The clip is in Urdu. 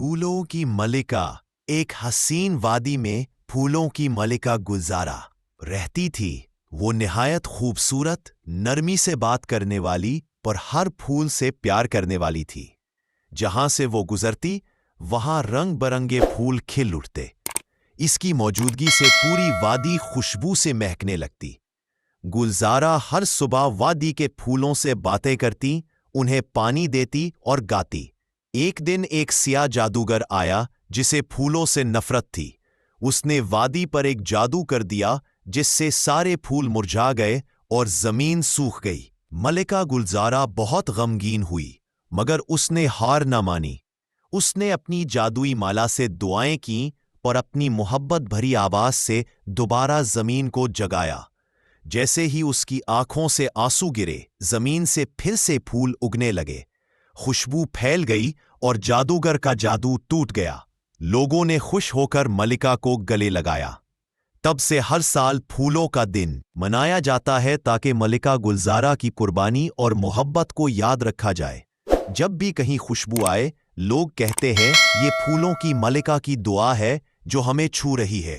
پھولوں کی ملکہ ایک حسین وادی میں پھولوں کی ملکہ گلزارہ رہتی تھی۔ وہ نہایت خوبصورت، نرمی سے بات کرنے والی اور ہر پھول سے پیار کرنے والی تھی۔ جہاں سے وہ گزرتی وہاں رنگ برنگے پھول کھل اٹھتے۔ اس کی موجودگی سے پوری وادی خوشبو سے مہکنے لگتی۔ گلزارہ ہر صبح وادی کے پھولوں سے باتیں کرتی، انہیں پانی دیتی اور گاتی۔ ایک دن ایک سیاہ جادوگر آیا جسے پھولوں سے نفرت تھی۔ اس نے وادی پر ایک جادو کر دیا جس سے سارے پھول مرجھا گئے اور زمین سوکھ گئی۔ ملکہ گلزارہ بہت غمگین ہوئی، مگر اس نے ہار نہ مانی۔ اس نے اپنی جادوئی مالا سے دعائیں کیں اور اپنی محبت بھری آواز سے دوبارہ زمین کو جگایا۔ جیسے ہی اس کی آنکھوں سے آنسو گرے، زمین سے پھر سے پھول اگنے لگے۔ خوشبو پھیل گئی اور جادوگر کا جادو ٹوٹ گیا۔ لوگوں نے خوش ہو کر ملکہ کو گلے لگایا۔ تب سے ہر سال پھولوں کا دن منایا جاتا ہے تاکہ ملکہ گلزارہ کی قربانی اور محبت کو یاد رکھا جائے۔ جب بھی کہیں خوشبو آئے، لوگ کہتے ہیں یہ پھولوں کی ملکہ کی دعا ہے جو ہمیں چھو رہی ہے۔